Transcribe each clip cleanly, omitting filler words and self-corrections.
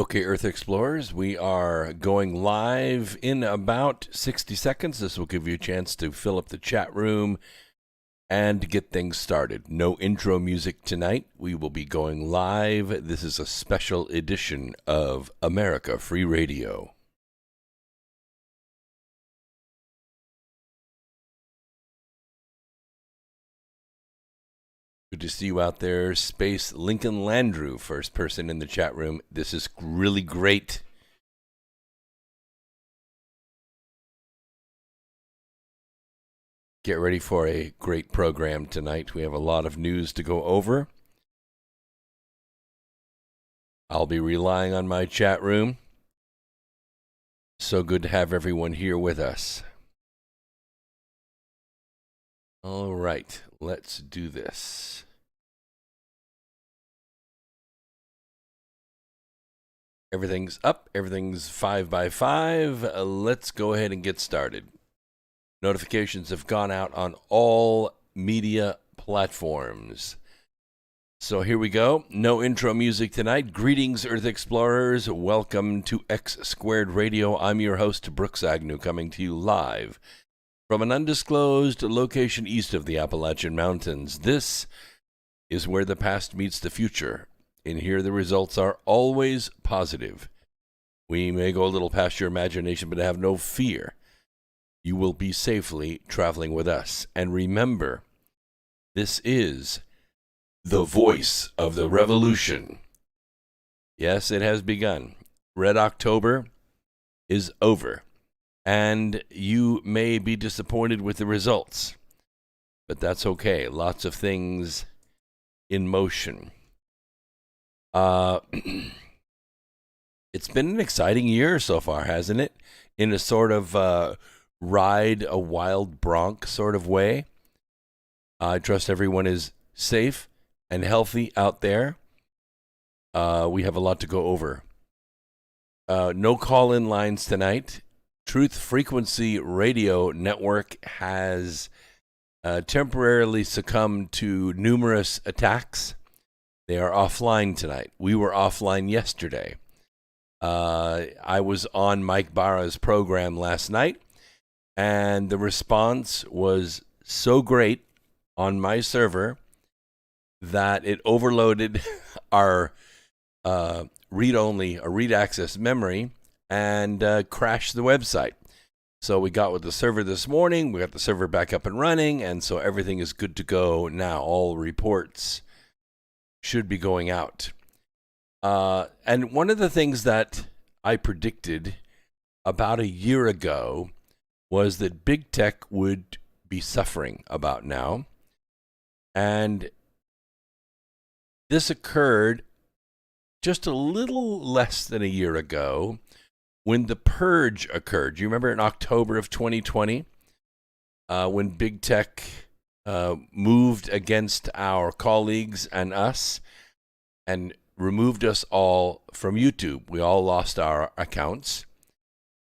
Okay, Earth Explorers, we are going live in about 60 seconds. This will give you a chance to fill up the chat room and get things started. No intro music tonight. We will be going live. This is a special edition of America Free Radio. Good to see you out there. Space Lincoln Landrew, first person in the chat room. This is really great. Get ready for a great program tonight. We have a lot of news to go over. I'll be relying on my chat room. So good to have everyone here with us. All right, let's do this. Everything's up. Everything's 5 by 5. Let's go ahead and get started. Notifications have gone out on all media platforms. So here we go. No intro music tonight. Greetings, Earth Explorers. Welcome to X Squared Radio. I'm your host, Brooks Agnew, coming to you live from an undisclosed location east of the Appalachian Mountains. This is where the past meets the future. In here, the results are always positive. We may go a little past your imagination, but have no fear. You will be safely traveling with us. And remember, this is the voice of the revolution. Yes, it has begun. Red October is over. And you may be disappointed with the results. But that's okay. Lots of things in motion. It's been an exciting year so far, hasn't it? In a sort of ride a wild bronc sort of way. I trust everyone is safe and healthy out there. We have a lot to go over. No call-in lines tonight. Truth Frequency Radio Network has temporarily succumbed to numerous attacks. They are offline tonight. We were offline yesterday. I was on Mike Barra's program last night, and the response was so great on my server that it overloaded our read access memory and crashed the website. So we got with the server this morning. We got the server back up and running, and so everything is good to go now. All reports should be going out. And one of the things that I predicted about a year ago was that big tech would be suffering about now. And this occurred just a little less than a year ago when the purge occurred. You remember in October of 2020 when big tech moved against our colleagues and us and removed us all from YouTube. We all lost our accounts.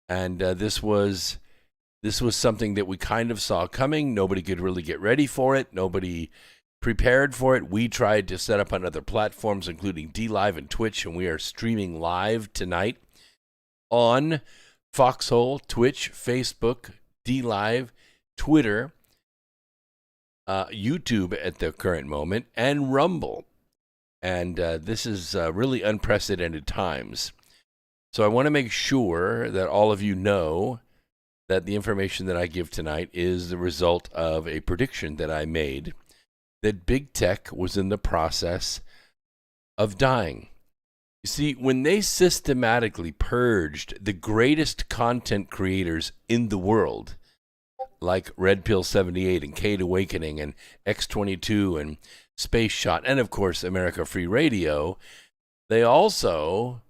And this was something that we kind of saw coming. Nobody could really get ready for it. Nobody prepared for it. We tried to set up on other platforms, including DLive and Twitch, and we are streaming live tonight on Foxhole, Twitch, Facebook, DLive, Twitter, YouTube at the current moment, and Rumble. And this is really unprecedented times. So I want to make sure that all of you know that the information that I give tonight is the result of a prediction that I made that big tech was in the process of dying. You see, when they systematically purged the greatest content creators in the world, like RedPill78 and Kate Awakening and X22 and Space Shot, and of course America Free Radio, they also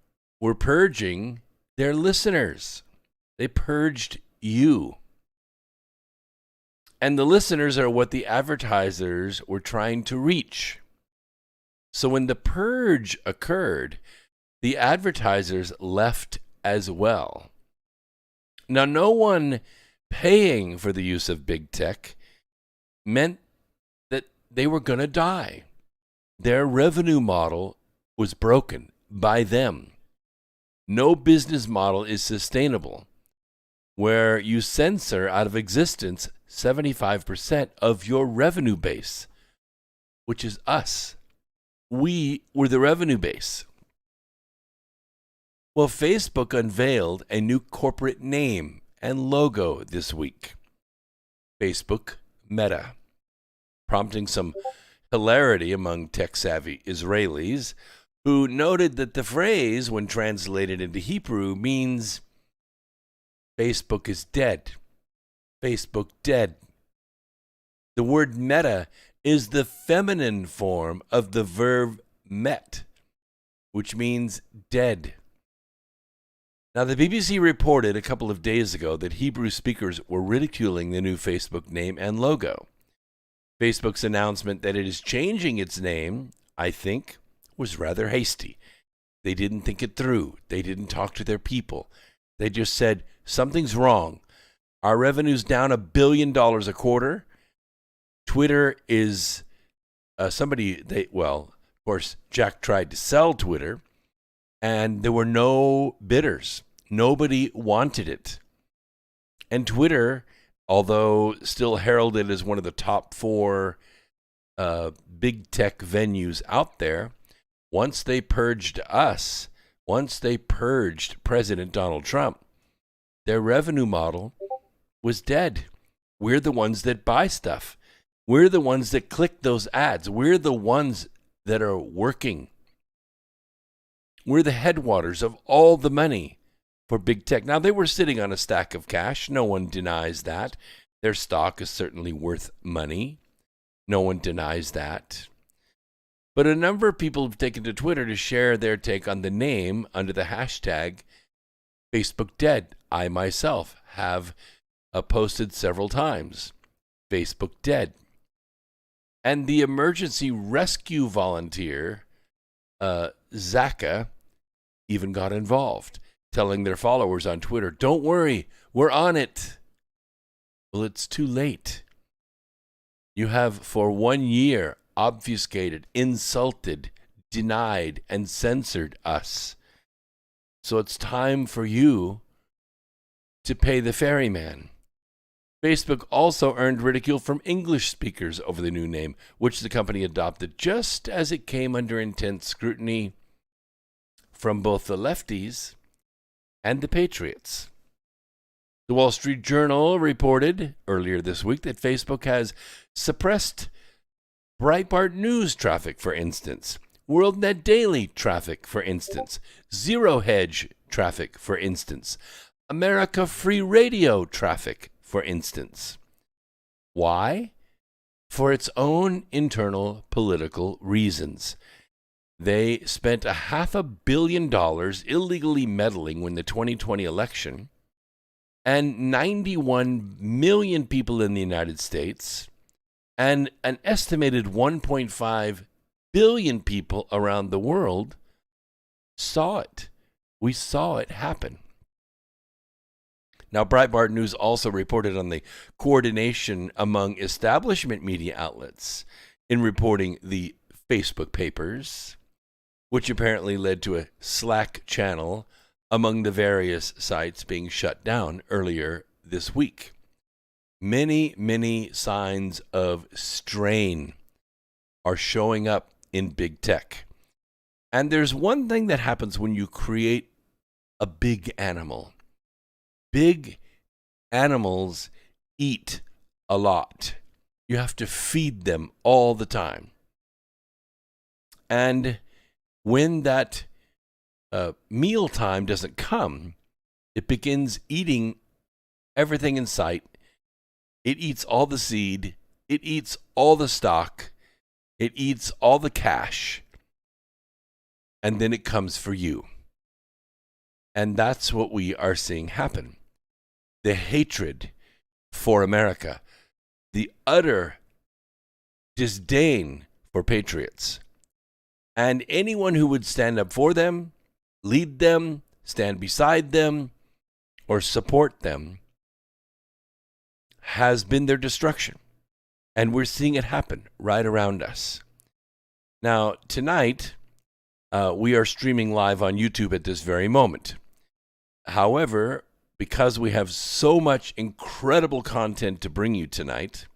were purging their listeners. They purged you. And the listeners are what the advertisers were trying to reach. So when the purge occurred, the advertisers left as well. Now, no one paying for the use of big tech meant that they were going to die. Their revenue model was broken by them. No business model is sustainable where you censor out of existence 75% of your revenue base, which is us. We were the revenue base. Well, Facebook unveiled a new corporate name and logo this week. Facebook Meta, prompting some hilarity among tech-savvy Israelis who noted that the phrase, when translated into Hebrew, means Facebook is dead. Facebook dead. The word meta is the feminine form of the verb met, which means dead. Now, the BBC reported a couple of days ago that Hebrew speakers were ridiculing the new Facebook name and logo. Facebook's announcement that it is changing its name, I think, was rather hasty. They didn't think it through. They didn't talk to their people. They just said, something's wrong. Our revenue's down $1 billion a quarter. Twitter is of course, Jack tried to sell Twitter, and there were no bidders. Nobody wanted it. And Twitter, although still heralded as one of the top 4 big tech venues out there, once they purged us, once they purged President Donald Trump, their revenue model was dead. We're the ones that buy stuff. We're the ones that click those ads. We're the ones that are working. We're the headwaters of all the money for big tech. Now, they were sitting on a stack of cash. No one denies that. Their stock is certainly worth money. No one denies that. But a number of people have taken to Twitter to share their take on the name under the hashtag Facebook Dead. I myself have posted several times, Facebook Dead. And the emergency rescue volunteer, Zaka, even got involved, telling their followers on Twitter, don't worry, we're on it. Well, it's too late. You have for 1 year obfuscated, insulted, denied, and censored us. So it's time for you to pay the ferryman. Facebook also earned ridicule from English speakers over the new name, which the company adopted just as it came under intense scrutiny from both the lefties and the patriots. The Wall Street Journal reported earlier this week that Facebook has suppressed Breitbart News traffic, for instance, WorldNet Daily traffic, for instance, Zero Hedge traffic, for instance, America Free Radio traffic, for instance. Why? For its own internal political reasons. They spent $500 million illegally meddling in the 2020 election, and 91 million people in the United States and an estimated 1.5 billion people around the world saw it. We saw it happen. Now, Breitbart News also reported on the coordination among establishment media outlets in reporting the Facebook papers, which apparently led to a Slack channel among the various sites being shut down earlier this week. Many, many signs of strain are showing up in big tech. And there's one thing that happens when you create a big animal. Big animals eat a lot. You have to feed them all the time. And when that meal time doesn't come, it begins eating everything in sight. It eats all the seed. It eats all the stock. It eats all the cash. And then it comes for you. And that's what we are seeing happen. The hatred for America, the utter disdain for patriots, and anyone who would stand up for them, lead them, stand beside them, or support them has been their destruction. And we're seeing it happen right around us. Now, tonight, We are streaming live on YouTube at this very moment. However, because we have so much incredible content to bring you tonight,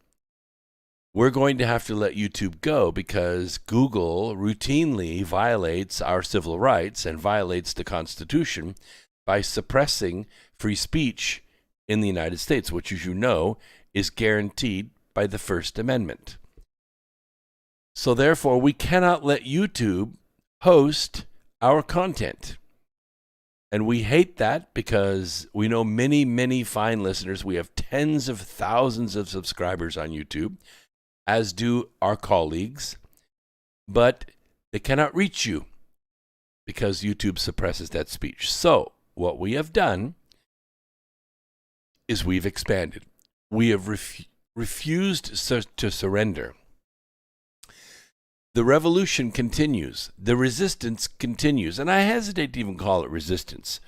we're going to have to let YouTube go because Google routinely violates our civil rights and violates the Constitution by suppressing free speech in the United States, which, as you know, is guaranteed by the First Amendment. So therefore, we cannot let YouTube host our content. And we hate that because we know many, many fine listeners. We have tens of thousands of subscribers on YouTube, as do our colleagues. But they cannot reach you because YouTube suppresses that speech. So what we have done is we've expanded. We have refused to surrender. The revolution continues. The resistance continues. And I hesitate to even call it resistance.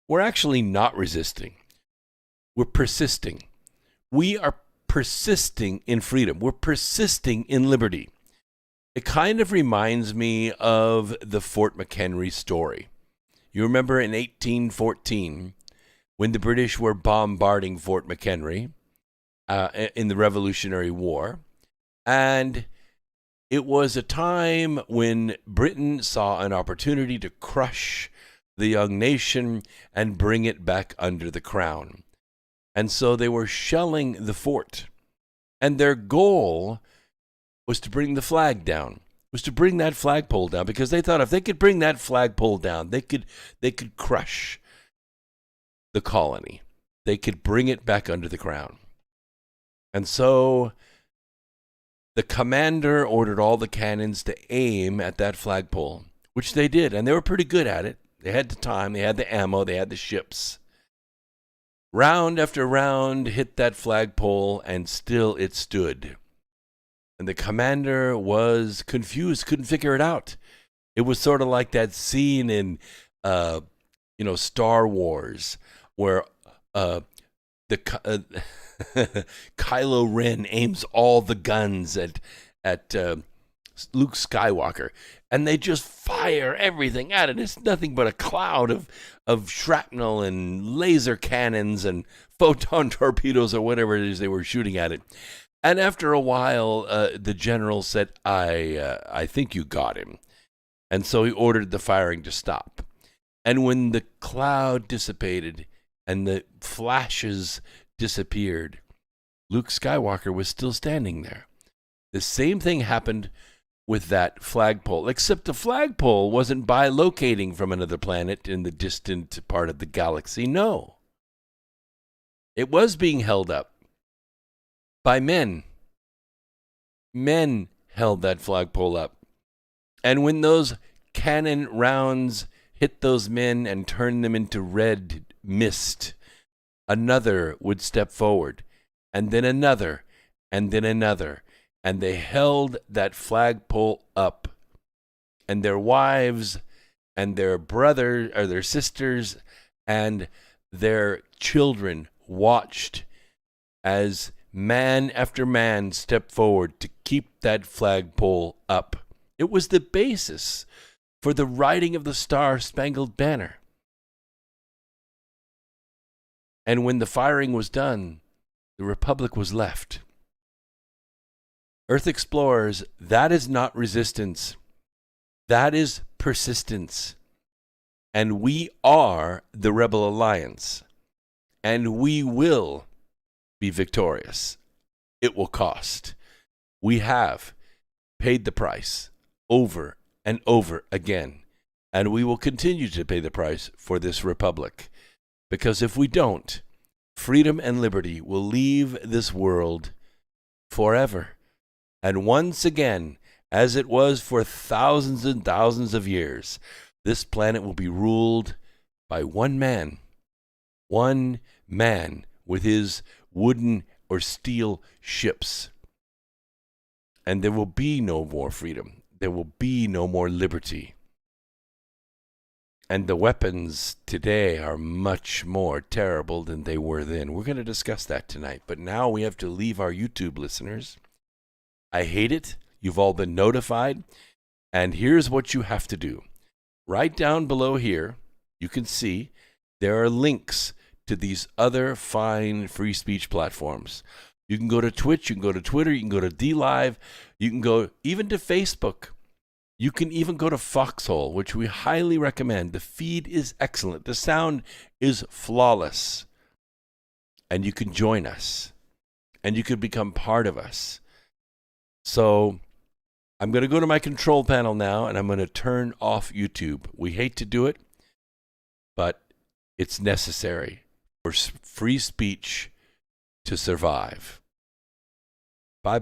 We're actually not resisting. We're persisting. We are persisting in freedom. We're persisting in liberty. It kind of reminds me of the Fort McHenry story. You remember in 1814, when the British were bombarding Fort McHenry in the Revolutionary War, and it was a time when Britain saw an opportunity to crush the young nation and bring it back under the crown. And so they were shelling the fort. And their goal was to bring the flag down, was to bring that flagpole down, because they thought if they could bring that flagpole down, they could crush the colony. They could bring it back under the crown. And so the commander ordered all the cannons to aim at that flagpole, which they did, and they were pretty good at it. They had the time, they had the ammo, they had the ships. Round after round hit that flagpole, and still it stood. And the commander was confused, couldn't figure it out. It was sort of like that scene in, Star Wars, where Kylo Ren aims all the guns at Luke Skywalker, and they just fire everything at it. It's nothing but a cloud of shrapnel and laser cannons and photon torpedoes or whatever it is they were shooting at it. And after a while, the general said, I think you got him. And so he ordered the firing to stop. And when the cloud dissipated and the flashes disappeared, Luke Skywalker was still standing there. The same thing happened with that flagpole, except the flagpole wasn't bilocating from another planet in the distant part of the galaxy. No. It was being held up by men. Men held that flagpole up. And when those cannon rounds hit those men and turned them into red mist, another would step forward, and then another, and then another. And they held that flagpole up. And their wives and their brothers or their sisters and their children watched as man after man stepped forward to keep that flagpole up. It was the basis for the writing of the Star-Spangled Banner. And when the firing was done, the Republic was left. Earth explorers, that is not resistance. That is persistence. And we are the Rebel Alliance. And we will be victorious. It will cost. We have paid the price over and over again. And we will continue to pay the price for this republic. Because if we don't, freedom and liberty will leave this world forever. And once again, as it was for thousands and thousands of years, this planet will be ruled by one man with his wooden or steel ships. And there will be no more freedom. There will be no more liberty. And the weapons today are much more terrible than they were then. We're going to discuss that tonight. But now we have to leave our YouTube listeners. I hate it. You've all been notified. And here's what you have to do. Right down below here, you can see there are links to these other fine free speech platforms. You can go to Twitch, you can go to Twitter, you can go to DLive, you can go even to Facebook. You can even go to Foxhole, which we highly recommend. The feed is excellent. The sound is flawless. And you can join us. And you can become part of us. So I'm going to go to my control panel now, and I'm going to turn off YouTube. We hate to do it, but it's necessary for free speech to survive. Bye-bye.